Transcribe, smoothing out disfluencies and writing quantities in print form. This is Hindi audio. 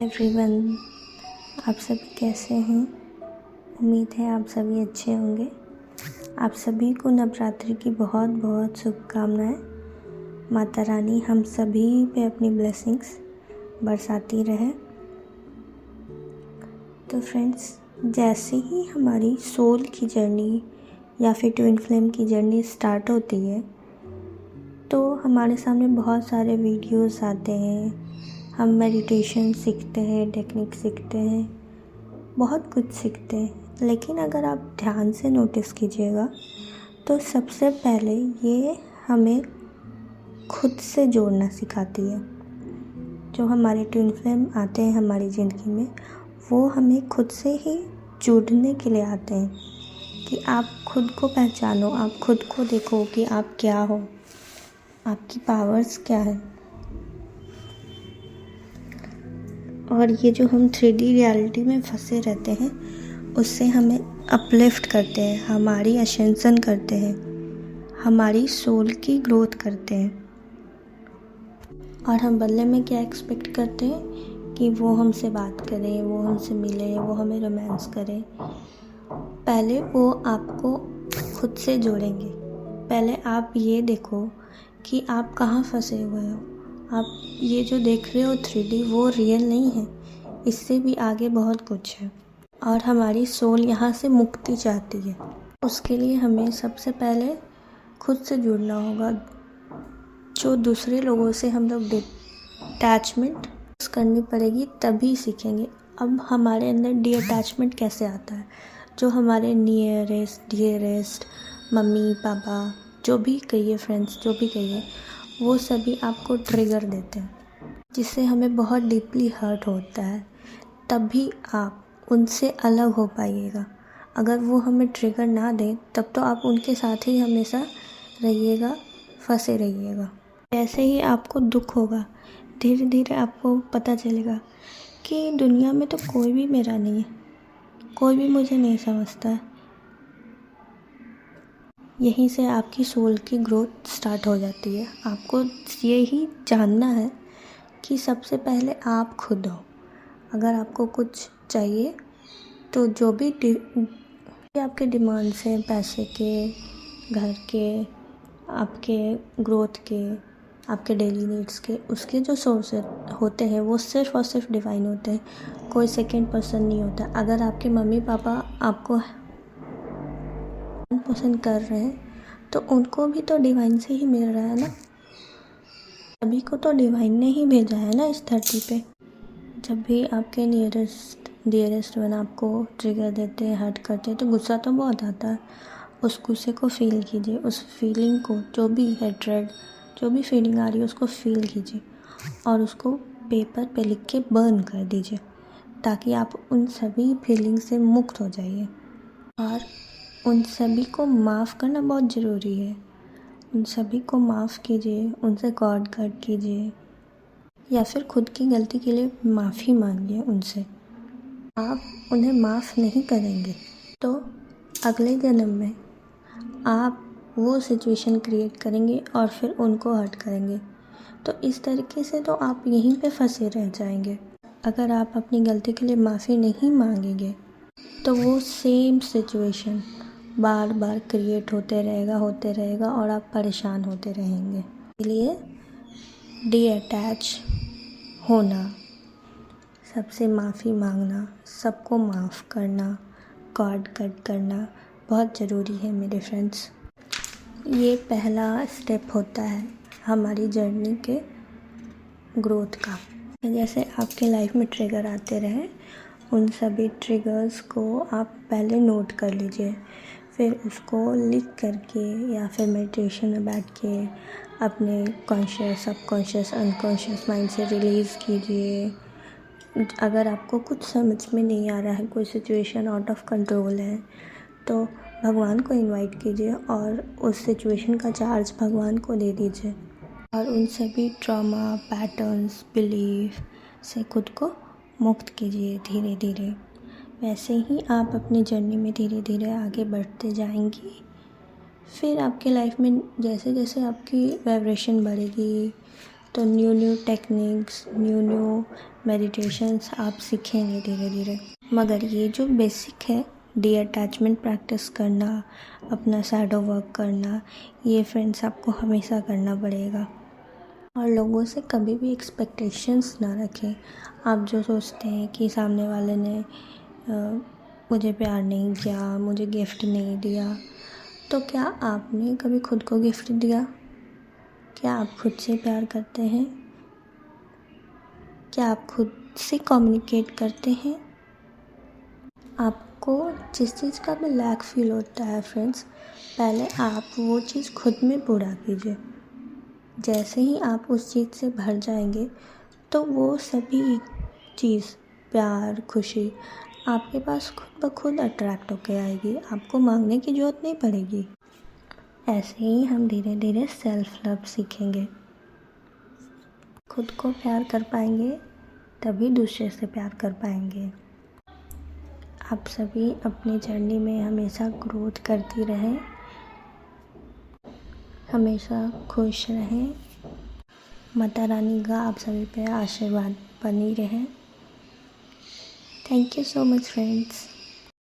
एवरीवन, आप सभी कैसे हैं? उम्मीद है आप सभी अच्छे होंगे। आप सभी को नवरात्रि की बहुत बहुत शुभकामनाएं। माता रानी हम सभी पे अपनी ब्लेसिंग्स बरसाती रहे। तो फ्रेंड्स, जैसे ही हमारी सोल की जर्नी या फिर ट्विन फ्लेम की जर्नी स्टार्ट होती है तो हमारे सामने बहुत सारे वीडियोस आते हैं। हम मेडिटेशन सीखते हैं, टेक्निक सीखते हैं, बहुत कुछ सीखते हैं। लेकिन अगर आप ध्यान से नोटिस कीजिएगा तो सबसे पहले ये हमें खुद से जोड़ना सिखाती है। जो हमारे ट्विन फ्लेम आते हैं हमारी ज़िंदगी में, वो हमें खुद से ही जुड़ने के लिए आते हैं कि आप खुद को पहचानो, आप खुद को देखो कि आप क्या हो, आपकी पावर्स क्या है। और ये जो हम 3D रियलिटी में फंसे रहते हैं उससे हमें अपलिफ्ट करते हैं, हमारी असेंशन करते हैं, हमारी सोल की ग्रोथ करते हैं। और हम बदले में क्या एक्सपेक्ट करते हैं कि वो हमसे बात करें, वो हमसे मिले, वो हमें रोमांस करें। पहले वो आपको खुद से जोड़ेंगे। पहले आप ये देखो कि आप कहाँ फंसे हुए हो। आप ये जो देख रहे हो 3D, वो रियल नहीं है, इससे भी आगे बहुत कुछ है। और हमारी सोल यहाँ से मुक्ति चाहती है। उसके लिए हमें सबसे पहले खुद से जुड़ना होगा। जो दूसरे लोगों से हम लोग डिटैचमेंट करनी पड़ेगी, तभी सीखेंगे। अब हमारे अंदर डिटैचमेंट कैसे आता है? जो हमारे नियरेस्ट डियरेस्ट मम्मी पापा, जो भी कहिए, फ्रेंड्स जो भी कहिए, वो सभी आपको ट्रिगर देते हैं, जिससे हमें बहुत डीपली हर्ट होता है। तभी आप उनसे अलग हो पाइएगा। अगर वो हमें ट्रिगर ना दें तब तो आप उनके साथ ही हमेशा रहिएगा, फंसे रहिएगा। ऐसे ही आपको दुख होगा, धीरे धीरे आपको पता चलेगा कि दुनिया में तो कोई भी मेरा नहीं है, कोई भी मुझे नहीं समझता है। यहीं से आपकी सोल की ग्रोथ स्टार्ट हो जाती है। आपको यही जानना है कि सबसे पहले आप खुद हो। अगर आपको कुछ चाहिए तो जो भी आपके डिमांड्स हैं, पैसे के, घर के, आपके ग्रोथ के, आपके डेली नीड्स के, उसके जो सोर्स होते हैं वो सिर्फ़ और सिर्फ डिवाइन होते हैं, कोई सेकंड पर्सन नहीं होता। अगर आपके मम्मी पापा आपको पसंद कर रहे हैं तो उनको भी तो डिवाइन से ही मिल रहा है ना। सभी को तो डिवाइन ने ही भेजा है ना इस धरती पे। जब भी आपके नियरेस्ट डियरेस्ट वन आपको ट्रिगर देते हैं, हर्ट करते हैं, तो गुस्सा तो बहुत आता है। उस गुस्से को फील कीजिए, उस फीलिंग को, जो भी हेट्रेड, जो भी फीलिंग आ रही है उसको फील कीजिए और उसको पेपर पे लिख के बर्न कर दीजिए, ताकि आप उन सभी फीलिंग से मुक्त हो जाइए। और उन सभी को माफ़ करना बहुत ज़रूरी है। उन सभी को माफ़ कीजिए, उनसे गॉड कट कीजिए, या फिर खुद की गलती के लिए माफ़ी मांगिए उनसे। आप उन्हें माफ़ नहीं करेंगे तो अगले जन्म में आप वो सिचुएशन क्रिएट करेंगे और फिर उनको हर्ट करेंगे। तो इस तरीके से तो आप यहीं पे फंसे रह जाएंगे। अगर आप अपनी गलती के लिए माफ़ी नहीं मांगेंगे तो वो सेम सिचुएशन बार बार क्रिएट होते रहेगा और आप परेशान होते रहेंगे। इसलिए डिअटैच होना, सबसे माफ़ी मांगना, सबको माफ़ करना, गॉड कट करना बहुत ज़रूरी है मेरे फ्रेंड्स। ये पहला स्टेप होता है हमारी जर्नी के ग्रोथ का। जैसे आपके लाइफ में ट्रिगर आते रहे, उन सभी ट्रिगर्स को आप पहले नोट कर लीजिए, फिर उसको लिख करके या फिर मेडिटेशन में बैठ के अपने कॉन्शियस, सबकॉन्शियस, अनकॉन्शियस माइंड से रिलीज़ कीजिए। अगर आपको कुछ समझ में नहीं आ रहा है, कोई सिचुएशन आउट ऑफ कंट्रोल है, तो भगवान को इनवाइट कीजिए और उस सिचुएशन का चार्ज भगवान को दे दीजिए। और उन सभी ट्रॉमा, पैटर्न्स, बिलीफ से खुद को मुक्त कीजिए धीरे धीरे। वैसे ही आप अपनी जर्नी में धीरे धीरे आगे बढ़ते जाएंगी। फिर आपके लाइफ में जैसे जैसे आपकी वाइब्रेशन बढ़ेगी, तो न्यू टेक्निक्स, न्यू मेडिटेशंस आप सीखेंगे धीरे धीरे। मगर ये जो बेसिक है, डी अटैचमेंट प्रैक्टिस करना, अपना शैडो वर्क करना, ये फ्रेंड्स आपको हमेशा करना पड़ेगा। और लोगों से कभी भी एक्सपेक्टेशंस ना रखें। आप जो सोचते हैं कि सामने वाले ने मुझे प्यार नहीं किया, मुझे गिफ्ट नहीं दिया, तो क्या आपने कभी खुद को गिफ्ट दिया? क्या आप खुद से प्यार करते हैं? क्या आप खुद से कम्युनिकेट करते हैं? आपको जिस चीज़ का भी लैक फील होता है फ्रेंड्स, पहले आप वो चीज़ खुद में पूरा कीजिए। जैसे ही आप उस चीज़ से भर जाएंगे तो वो सभी चीज़, प्यार, खुशी आपके पास खुद ब खुद अट्रैक्ट होके आएगी। आपको मांगने की ज़रूरत नहीं पड़ेगी। ऐसे ही हम धीरे धीरे सेल्फ लव सीखेंगे। खुद को प्यार कर पाएंगे तभी दूसरे से प्यार कर पाएंगे। आप सभी अपनी जर्नी में हमेशा ग्रोथ करती रहें, हमेशा खुश रहें। माता रानी का आप सभी पे आशीर्वाद बनी रहे। Thank you so much friends.